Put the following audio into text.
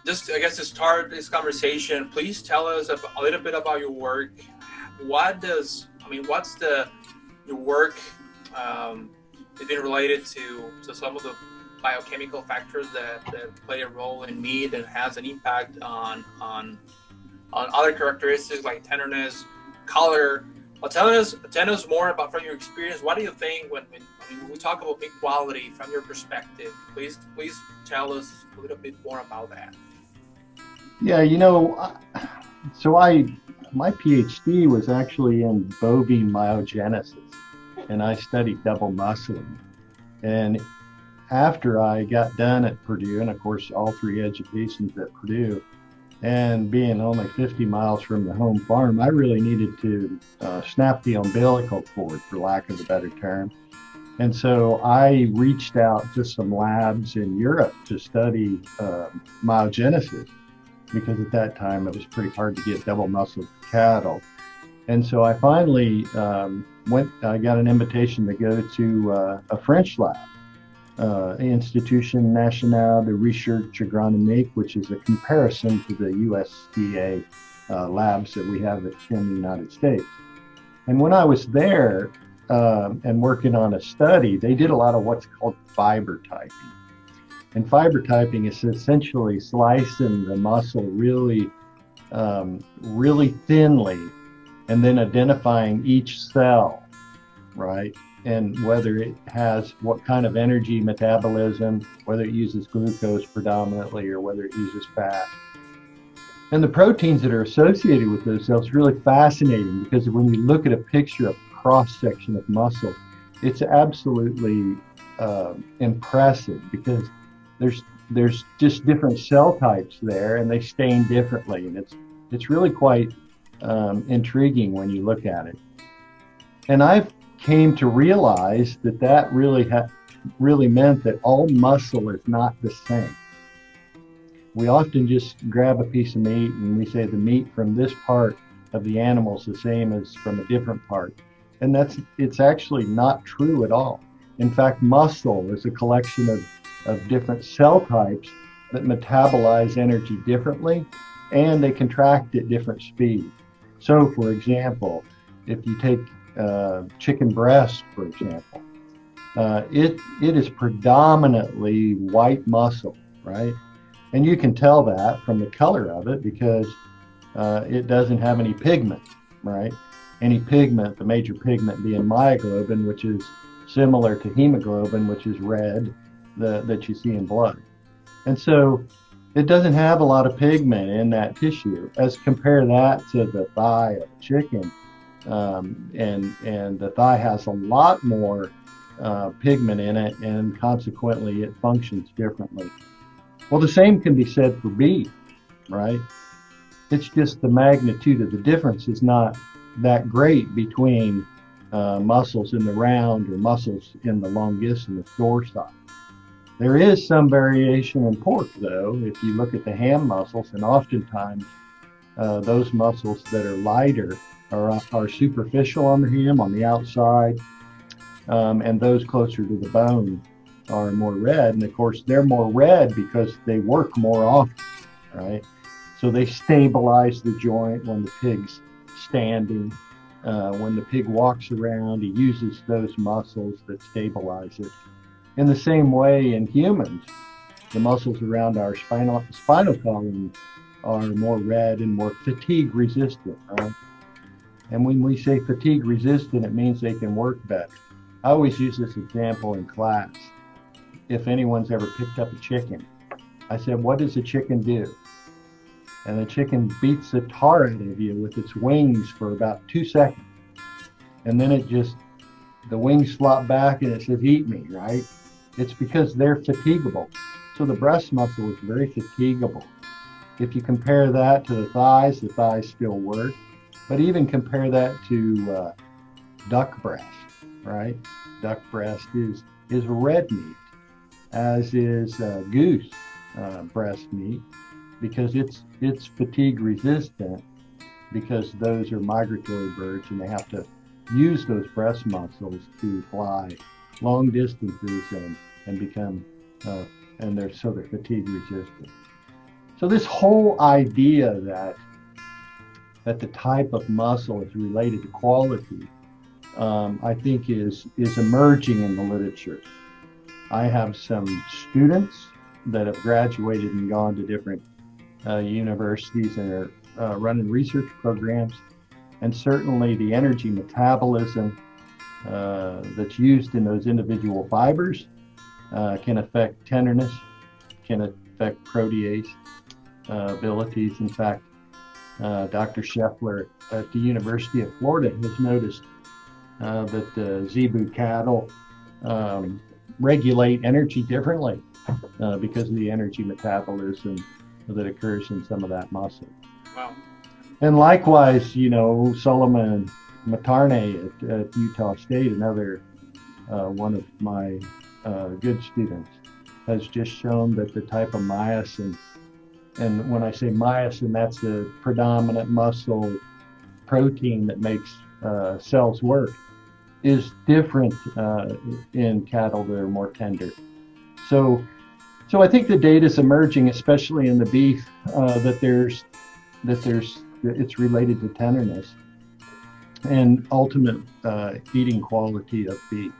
just I guess to start this conversation, please tell us a little bit about your work. What's the your work has been related to some of the biochemical factors that play a role in meat and has an impact on other characteristics like tenderness, color. Well, tell us more about from your experience. What do you think when we talk about meat quality from your perspective? Please tell us a little bit more about that. Yeah, so my PhD was actually in bovine myogenesis, and I studied double muscling. And after I got done at Purdue, and of course all three educations at Purdue, and being only 50 miles from the home farm, I really needed to snap the umbilical cord, for lack of a better term. And so I reached out to some labs in Europe to study myogenesis, because at that time it was pretty hard to get double muscled cattle. And so I finally I got an invitation to go to a French lab, Institution Nationale de Recherche Agronomique, which is a comparison to the USDA labs that we have in the United States. And when I was there and working on a study, they did a lot of what's called fiber typing. And fiber typing is essentially slicing the muscle really thinly and then identifying each cell, right? And whether it has what kind of energy metabolism, whether it uses glucose predominantly or whether it uses fat. And the proteins that are associated with those cells is really fascinating, because when you look at a picture of cross-section of muscle, it's absolutely impressive, because there's just different cell types there, and they stain differently, and it's really quite intriguing when you look at it. And I've came to realize that really meant that all muscle is not the same. We often just grab a piece of meat and we say the meat from this part of the animal is the same as from a different part. And it's actually not true at all. In fact, muscle is a collection of different cell types that metabolize energy differently, and they contract at different speeds. So for example, if you take chicken breast, for example, it is predominantly white muscle, right? And you can tell that from the color of it, because it doesn't have any pigment, right? Any pigment, the major pigment being myoglobin, which is similar to hemoglobin, which is red, that you see in blood. And so it doesn't have a lot of pigment in that tissue. As compare that to the thigh of a chicken, and the thigh has a lot more pigment in it, and consequently it functions differently. Well, the same can be said for beef, right? It's just the magnitude of the difference is not that great between muscles in the round or muscles in the longissimus dorsi. There is some variation in pork, though, if you look at the ham muscles, and oftentimes those muscles that are lighter are superficial on the ham, on the outside, and those closer to the bone are more red. And of course, they're more red because they work more often, right? So they stabilize the joint when the pig's standing. When the pig walks around, he uses those muscles that stabilize it. In the same way, in humans, the muscles around our spinal column are more red and more fatigue resistant, right? And when we say fatigue resistant, it means they can work better. I always use this example in class. If anyone's ever picked up a chicken, I said, what does a chicken do? And the chicken beats the tar out of you with its wings for about 2 seconds. And then the wings flop back and it says, eat me, right? It's because they're fatigable. So the breast muscle is very fatigable. If you compare that to the thighs still work. But even compare that to duck breast, right? Duck breast is red meat, as is goose breast meat, because it's fatigue resistant, because those are migratory birds and they have to use those breast muscles to fly long distances and become and they're fatigue resistant. So this whole idea that the type of muscle is related to quality, I think is emerging in the literature. I have some students that have graduated and gone to different universities and are running research programs, and certainly the energy metabolism that's used in those individual fibers can affect tenderness, can affect protease abilities. In fact, Dr. Scheffler at the University of Florida has noticed that the zebu cattle regulate energy differently because of the energy metabolism that occurs in some of that muscle. Wow. And likewise, Solomon Matarne at Utah State, another one of my good students, has just shown that the type of myosin, and when I say myosin, that's the predominant muscle protein that makes cells work, is different in cattle that are more tender. So I think the data is emerging, especially in the beef, that it's related to tenderness and ultimate eating quality of beef.